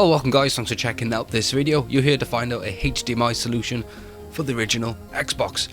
Well, welcome guys, thanks for checking out this video. You're here to find out a HDMI solution for the original Xbox.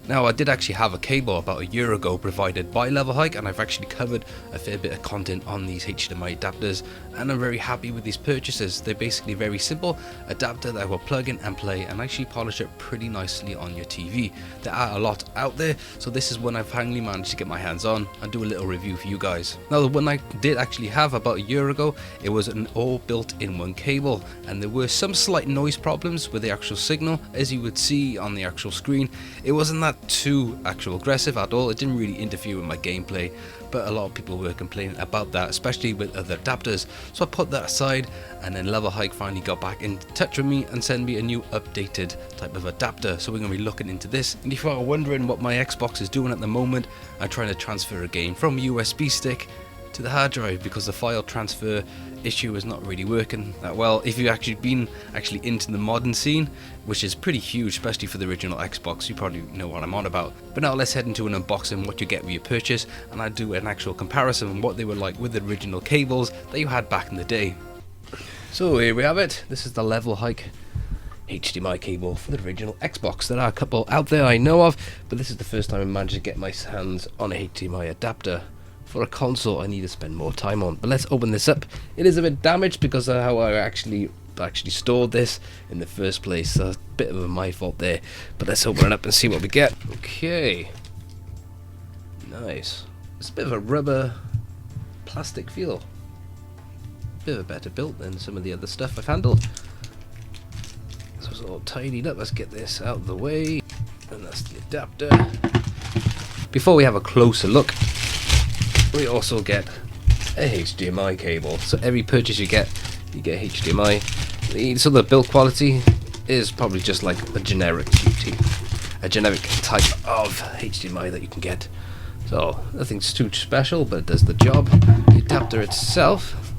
Now, I did actually have a cable about a year ago provided by Levelhike, and I've actually covered a fair bit of content on these HDMI adapters, and I'm very happy with these purchases. They're basically very simple adapter that will plug in and play and actually polish it pretty nicely on your TV. There are a lot out there, so this is one I've finally managed to get my hands on and do a little review for you guys. Now, the one I did actually have about a year ago, it was an all built-in-one cable, and there were some slight noise problems with the actual signal. As you would see on the actual screen, it wasn't that too aggressive at all. It didn't really interfere with my gameplay, but a lot of people were complaining about that, especially with other adapters. So I put that aside, and then Levelhike finally got back in touch with me and sent me a new updated type of adapter. So we're going to be looking into this. And if you are wondering what my Xbox is doing at the moment, I'm trying to transfer a game from a USB stick to the hard drive because the file transfer issue is not really working that well. If you've actually been into the modern scene, which is pretty huge, especially for the original Xbox, you probably know what I'm on about. But now let's head into an unboxing, what you get with your purchase, and I do an actual comparison on what they were like with the original cables that you had back in the day. So here we have it. This is the Levelhike HDMI cable for the original Xbox. There are a couple out there I know of, but this is the first time I managed to get my hands on a HDMI adapter for a console I need to spend more time on. But let's open this up. It is a bit damaged because of how I actually stored this in the first place, so a bit of my fault there. But let's open it up and see what we get. Okay, nice. It's a bit of a rubber plastic feel, bit of a better built than some of the other stuff I've handled. So it's all tidied up. Let's get this out of the way, and that's the adapter. Before we have a closer look, we also get a HDMI cable. So every purchase you get HDMI. So the build quality is probably just like a generic type of HDMI that you can get. So nothing's too special, but it does the job. The adapter itself.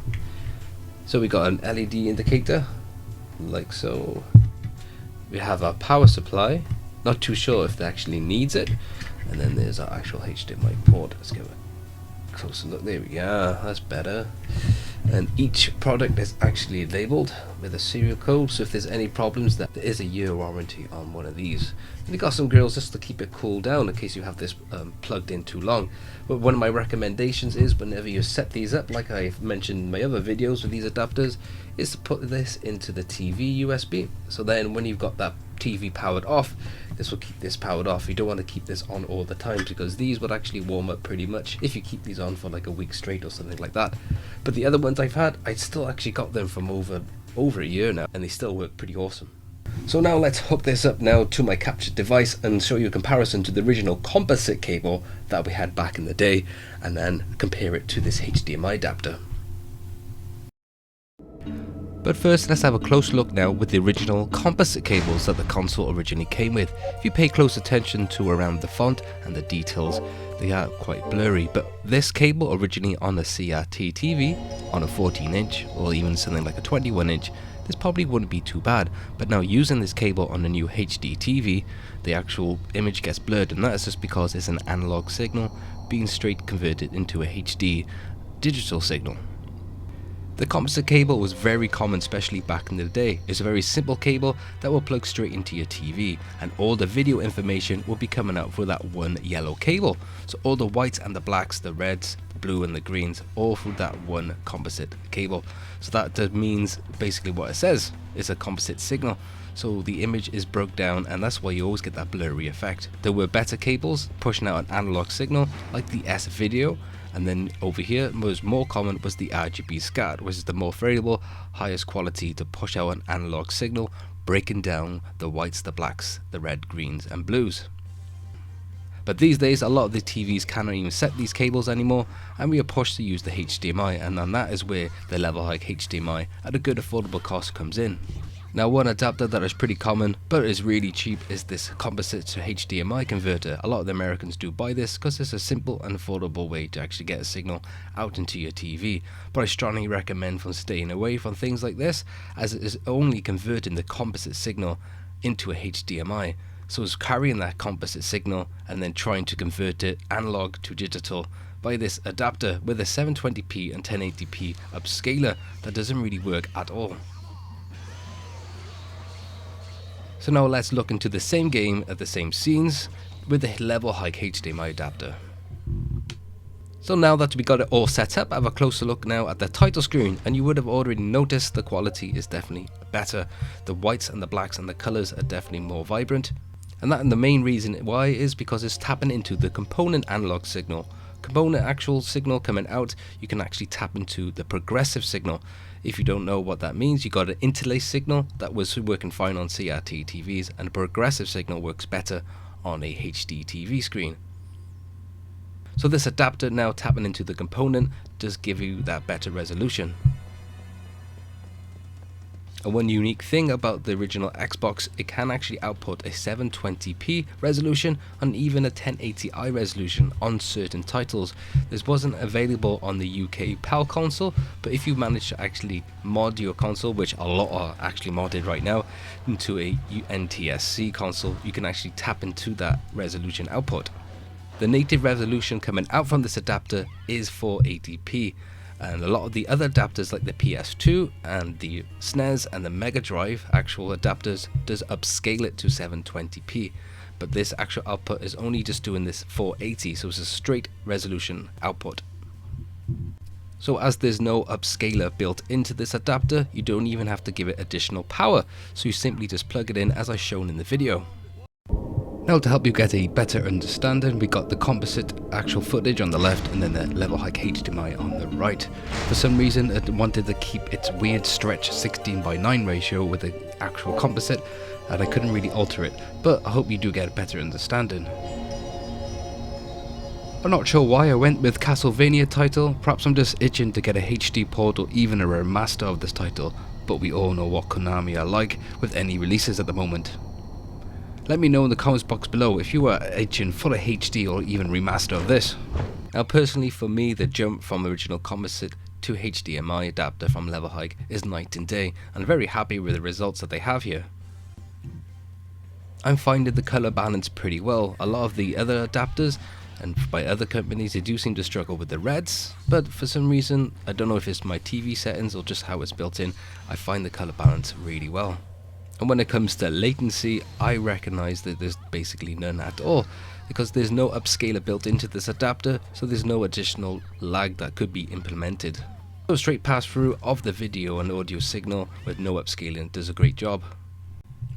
So we got an LED indicator, like so. We have our power supply. Not too sure if it actually needs it. And then there's our actual HDMI port. Let's give it closer look. There we go, that's better. And each product is actually labeled with a serial code, so if there's any problems, there is a year warranty on one of these. And you got some grills just to keep it cooled down in case you have this plugged in too long. But one of my recommendations is, whenever you set these up, like I've mentioned in my other videos with these adapters, is to put this into the TV USB. So then when you've got that TV powered off, this will keep this powered off. You don't want to keep this on all the time, because these would actually warm up pretty much if you keep these on for like a week straight or something like that. But the other ones I've had, I still actually got them from over a year now, and they still work pretty awesome. So now let's hook this up now to my captured device and show you a comparison to the original composite cable that we had back in the day, and then compare it to this HDMI adapter. But first, let's have a close look now with the original composite cables that the console originally came with. If you pay close attention to around the font and the details, they are quite blurry. But this cable originally on a CRT TV, on a 14-inch or even something like a 21-inch, this probably wouldn't be too bad. But now using this cable on a new HD TV, the actual image gets blurred, and that is just because it's an analog signal being straight converted into a HD digital signal. The composite cable was very common, especially back in the day. It's a very simple cable that will plug straight into your TV, and all the video information will be coming out through that one yellow cable. So all the whites and the blacks, the reds, the blue and the greens, all through that one composite cable. So that means basically what it says is a composite signal. So the image is broke down, and that's why you always get that blurry effect. There were better cables pushing out an analog signal like the S-Video, and then over here was more common was the RGB SCART, which is the more variable, highest quality to push out an analog signal, breaking down the whites, the blacks, the red, greens and blues. But these days a lot of the TVs cannot even set these cables anymore, and we are pushed to use the HDMI, and then that is where the Levelhike HDMI at a good affordable cost comes in. Now, one adapter that is pretty common but is really cheap is this composite to HDMI converter. A lot of the Americans do buy this because it's a simple and affordable way to actually get a signal out into your TV. But I strongly recommend from staying away from things like this, as it is only converting the composite signal into a HDMI. So it's carrying that composite signal and then trying to convert it analog to digital by this adapter with a 720p and 1080p upscaler that doesn't really work at all. So now let's look into the same game at the same scenes with the Levelhike HDMI adapter. So now that we got it all set up, I have a closer look now at the title screen, and you would have already noticed the quality is definitely better. The whites and the blacks and the colors are definitely more vibrant, and the main reason why is because it's tapping into the component analog signal. Component actual signal coming out, you can actually tap into the progressive signal. If you don't know what that means, you got an interlace signal that was working fine on CRT TVs, and a progressive signal works better on a HD TV screen. So this adapter now tapping into the component does give you that better resolution. And one unique thing about the original Xbox, it can actually output a 720p resolution and even a 1080i resolution on certain titles. This wasn't available on the UK PAL console, but if you manage to actually mod your console, which a lot are actually modded right now, into a NTSC console, you can actually tap into that resolution output. The native resolution coming out from this adapter is 480p, and a lot of the other adapters like the PS2 and the SNES and the Mega Drive actual adapters does upscale it to 720p, but this actual output is only just doing this 480, so it's a straight resolution output. So as there's no upscaler built into this adapter, you don't even have to give it additional power, so you simply just plug it in as I shown in the video. Now to help you get a better understanding, we got the composite actual footage on the left and then the Levelhike HDMI on the right. For some reason it wanted to keep its weird stretch 16:9 ratio with the actual composite, and I couldn't really alter it, but I hope you do get a better understanding. I'm not sure why I went with Castlevania title, perhaps I'm just itching to get a HD port or even a remaster of this title, but we all know what Konami are like with any releases at the moment. Let me know in the comments box below if you are itching for a HD or even remaster of this. Now personally for me, the jump from original composite to HDMI adapter from Levelhike is night and day, and I'm very happy with the results that they have here. I'm finding the colour balance pretty well. A lot of the other adapters and by other companies, they do seem to struggle with the reds, but for some reason, I don't know if it's my TV settings or just how it's built in, I find the colour balance really well. And when it comes to latency, I recognize that there's basically none at all, because there's no upscaler built into this adapter, so there's no additional lag that could be implemented. So straight pass through of the video and audio signal with no upscaling does a great job.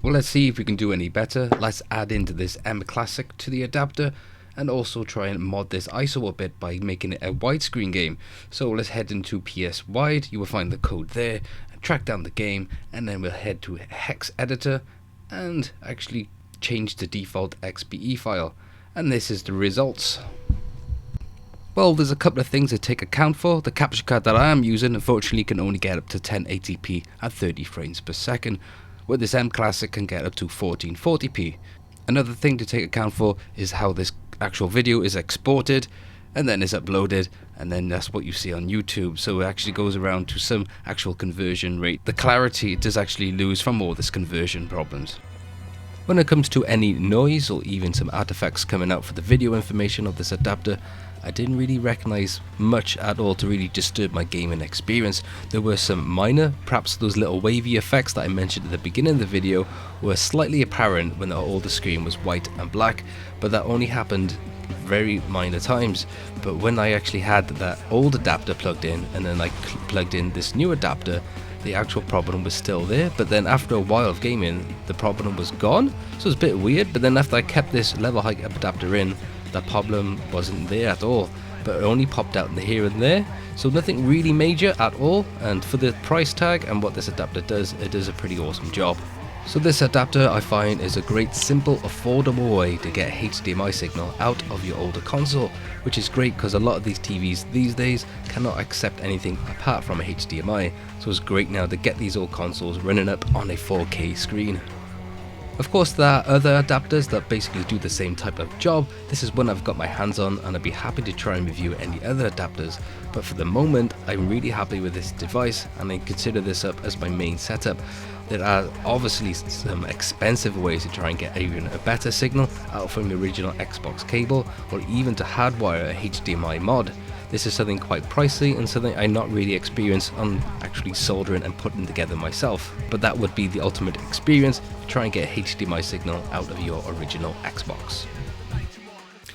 Well, let's see if we can do any better. Let's add into this M Classic to the adapter and also try and mod this ISO a bit by making it a widescreen game. So let's head into PS Wide, you will find the code there, track down the game, and then we'll head to Hex Editor and actually change the default XBE file, and this is the results. Well, there's a couple of things to take account for. The capture card that I am using unfortunately can only get up to 1080p at 30 frames per second, where this M Classic can get up to 1440p. Another thing to take account for is how this actual video is exported and then is uploaded, and then that's what you see on YouTube, so it actually goes around to some actual conversion rate. The clarity does actually lose from all this conversion problems. When it comes to any noise or even some artifacts coming out for the video information of this adapter, I didn't really recognize much at all to really disturb my gaming experience. There were some minor, perhaps those little wavy effects that I mentioned at the beginning of the video were slightly apparent when all the screen was white and black, but that only happened very minor times. But when I actually had that old adapter plugged in and then I plugged in this new adapter, the actual problem was still there, but then after a while of gaming the problem was gone. So it's a bit weird, but then after I kept this Levelhike adapter in, the problem wasn't there at all, but it only popped out here and there, so nothing really major at all. And for the price tag and what this adapter does, it does a pretty awesome job. So this adapter I find is a great, simple, affordable way to get HDMI signal out of your older console, which is great because a lot of these TVs these days cannot accept anything apart from a HDMI, so it's great now to get these old consoles running up on a 4K screen. Of course there are other adapters that basically do the same type of job. This is one I've got my hands on and I'd be happy to try and review any other adapters, but for the moment I'm really happy with this device and I consider this up as my main setup. There are obviously some expensive ways to try and get even a better signal out from the original Xbox cable, or even to hardwire a HDMI mod. this is something quite pricey and something I'm not really experienced on actually soldering and putting together myself. But that would be the ultimate experience to try and get a HDMI signal out of your original Xbox.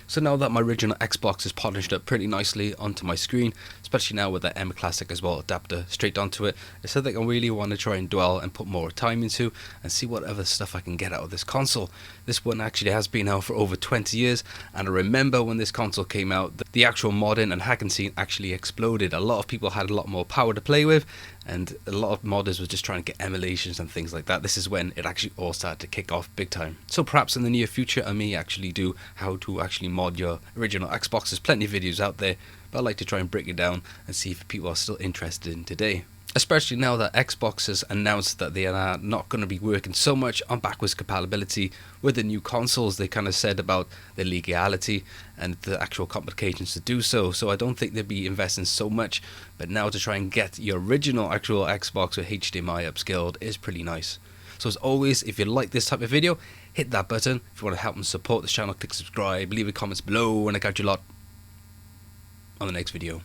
So now that my original Xbox is polished up pretty nicely onto my screen, especially now with that M Classic as well adapter straight onto it, it's something I really want to try and dwell and put more time into and see what other stuff I can get out of this console. This one actually has been out for over 20 years, and I remember when this console came out, the actual modding and hacking scene actually exploded. A lot of people had a lot more power to play with, and a lot of modders were just trying to get emulations and things like that. This is when it actually all started to kick off big time. So perhaps in the near future I may actually do how to actually mod your original Xbox. There's plenty of videos out there, but I'd like to try and break it down and see if people are still interested in today. Especially now that Xbox has announced that they are not going to be working so much on backwards compatibility with the new consoles. They kind of said about the legality and the actual complications to do so. So I don't think they'll be investing so much. But now to try and get your original actual Xbox with HDMI upscaled is pretty nice. So as always, if you like this type of video, hit that button. If you want to help and support this channel, click subscribe, leave a comments below, and I catch you a lot on the next video.